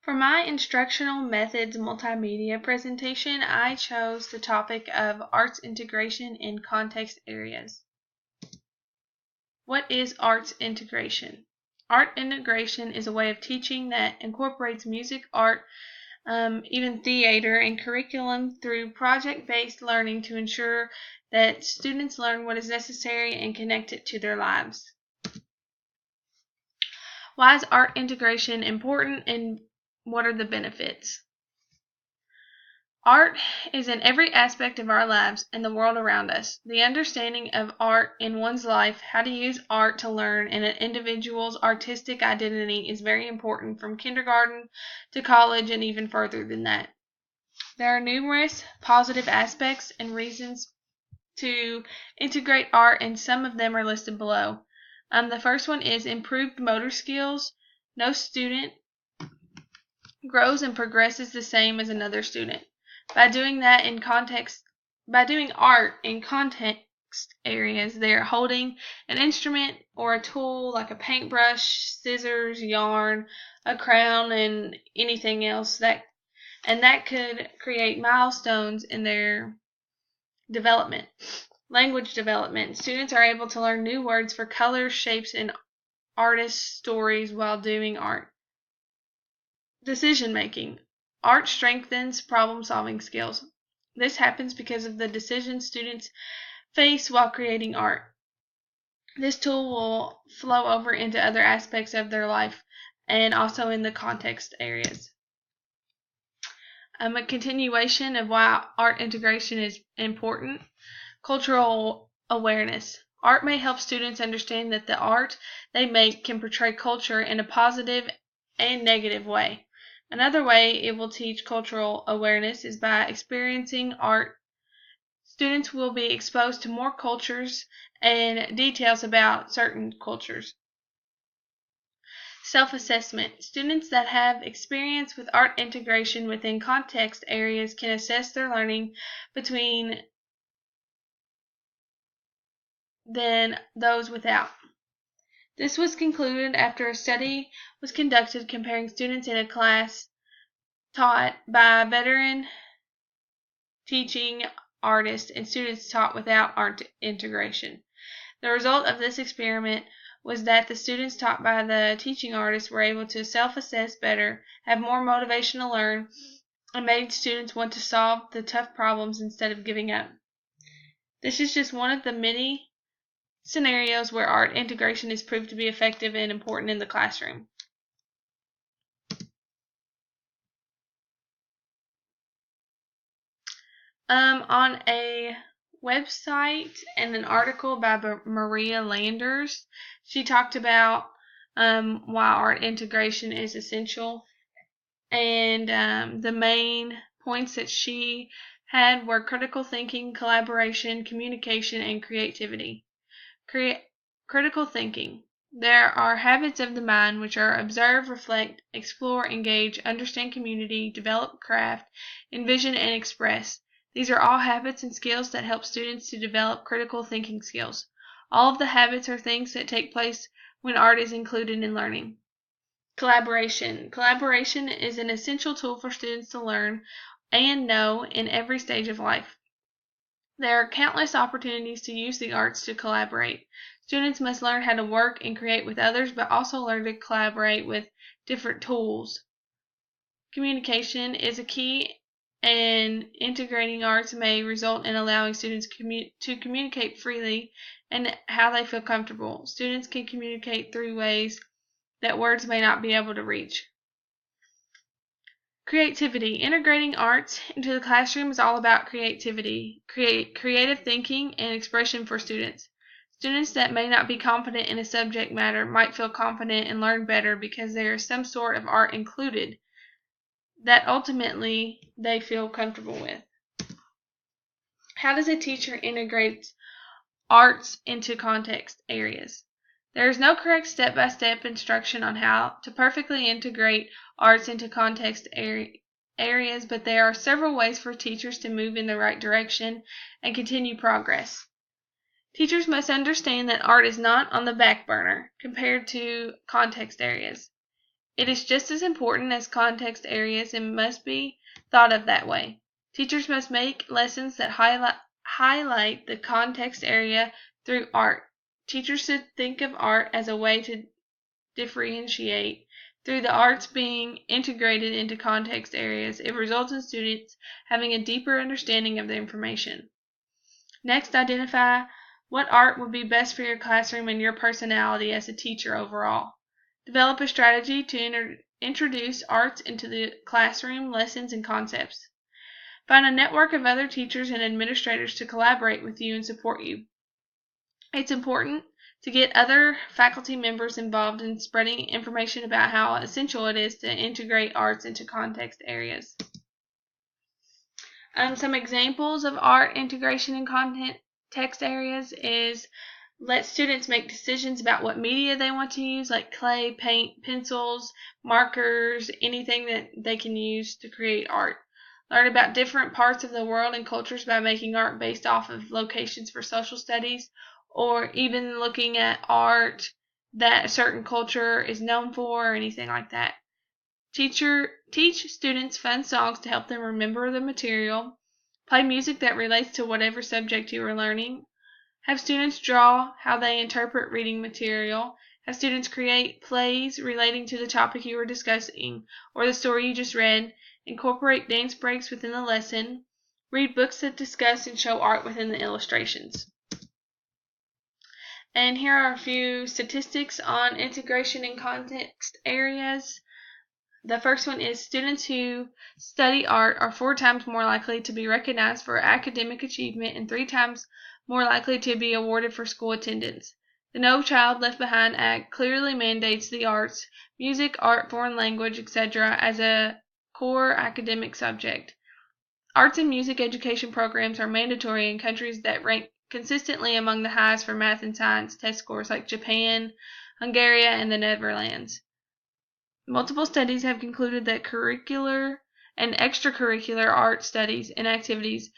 For my instructional methods multimedia presentation, I chose the topic of arts integration in context areas. What is arts integration? Art integration is a way of teaching that incorporates music, art, even theater, and curriculum through project-based learning to ensure that students learn what is necessary and connect it to their lives. Why is art integration important, and what are the benefits? Art is in every aspect of our lives and the world around us. The understanding of art in one's life, how to use art to learn, and an individual's artistic identity is very important from kindergarten to college and even further than that. There are numerous positive aspects and reasons to integrate art, and some of them are listed below. The first one is improved motor skills. No student grows and progresses the same as another student. By doing art in context areas, they are holding an instrument or a tool like a paintbrush, scissors, yarn, a crown, and anything else that could create milestones in their development. Language development. Students are able to learn new words for colors, shapes, and artist stories while doing art. Decision making. Art strengthens problem-solving skills. This happens because of the decisions students face while creating art. This tool will flow over into other aspects of their life and also in the context areas. A continuation of why art integration is important. Cultural awareness. Art may help students understand that the art they make can portray culture in a positive and negative way. Another way it will teach cultural awareness is by experiencing art. Students will be exposed to more cultures and details about certain cultures. Self-assessment. Students that have experience with art integration within context areas can assess their learning between than those without. This was concluded after a study was conducted comparing students in a class taught by a veteran teaching artist and students taught without art integration. The result of this experiment was that the students taught by the teaching artist were able to self-assess better, have more motivation to learn, and made students want to solve the tough problems instead of giving up. This is just one of the many scenarios where art integration is proved to be effective and important in the classroom. On a website and an article by Maria Landers, she talked about why art integration is essential, and the main points that she had were critical thinking, collaboration, communication, and creativity. Critical thinking. There are habits of the mind which are observe, reflect, explore, engage, understand community, develop craft, envision, and express. These are all habits and skills that help students to develop critical thinking skills. All of the habits are things that take place when art is included in learning. Collaboration. Collaboration is an essential tool for students to learn and know in every stage of life. There are countless opportunities to use the arts to collaborate. Students must learn how to work and create with others, but also learn to collaborate with different tools. Communication is a key, and integrating arts may result in allowing students to communicate freely and how they feel comfortable. Students can communicate through ways that words may not be able to reach. Creativity. Integrating arts into the classroom is all about creativity, creative thinking, and expression for students. Students that may not be confident in a subject matter might feel confident and learn better because there is some sort of art included that ultimately they feel comfortable with. How does a teacher integrate arts into context areas? There is no correct step-by-step instruction on how to perfectly integrate arts into context areas, but there are several ways for teachers to move in the right direction and continue progress. Teachers must understand that art is not on the back burner compared to context areas. It is just as important as context areas and must be thought of that way. Teachers must make lessons that highlight the context area through art. Teachers should think of art as a way to differentiate. Through the arts being integrated into context areas, it results in students having a deeper understanding of the information. Next, identify what art would be best for your classroom and your personality as a teacher overall. Develop a strategy to introduce arts into the classroom, lessons, and concepts. Find a network of other teachers and administrators to collaborate with you and support you. It's important to get other faculty members involved in spreading information about how essential it is to integrate arts into context areas. Some examples of art integration in context areas is let students make decisions about what media they want to use, like clay, paint, pencils, markers, anything that they can use to create art. Learn about different parts of the world and cultures by making art based off of locations for social studies, or even looking at art that a certain culture is known for or anything like that. Teach students fun songs to help them remember the material. Play music that relates to whatever subject you are learning. Have students draw how they interpret reading material. Have students create plays relating to the topic you were discussing or the story you just read. Incorporate dance breaks within the lesson. Read books that discuss and show art within the illustrations. And here are a few statistics on integration in context areas. The first one is students who study art are 4 times more likely to be recognized for academic achievement and 3 times more likely to be awarded for school attendance. The No Child Left Behind Act clearly mandates the arts, music, art, foreign language, etc. as a core academic subject. Arts and music education programs are mandatory in countries that rank consistently among the highest for math and science test scores like Japan, Hungary, and the Netherlands. Multiple studies have concluded that curricular and extracurricular art studies and activities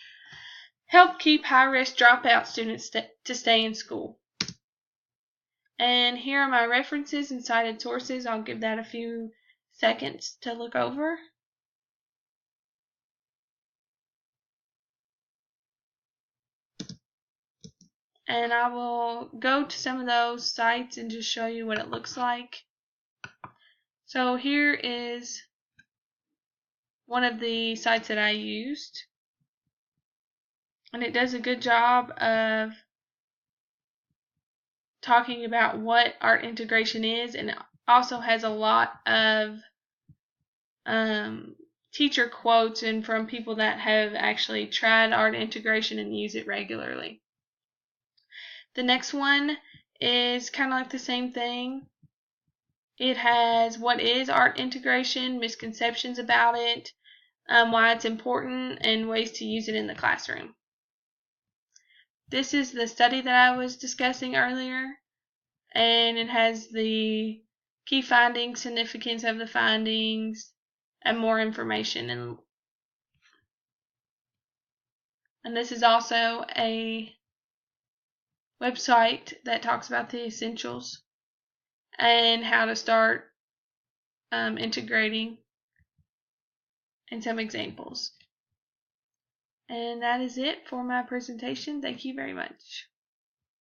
help keep high-risk dropout students to stay in school. And here are my references and cited sources. I'll give that a few seconds to look over. And I will go to some of those sites and just show you what it looks like. So here is one of the sites that I used. And it does a good job of talking about what art integration is, and it also has a lot of teacher quotes and from people that have actually tried art integration and use it regularly. The next one is kind of like the same thing. It has what is art integration, misconceptions about it, why it's important, and ways to use it in the classroom. This is the study that I was discussing earlier, and it has the key findings, significance of the findings, and more information. And this is also a website that talks about the essentials and how to start integrating, and some examples. And that is it for my presentation. Thank you very much.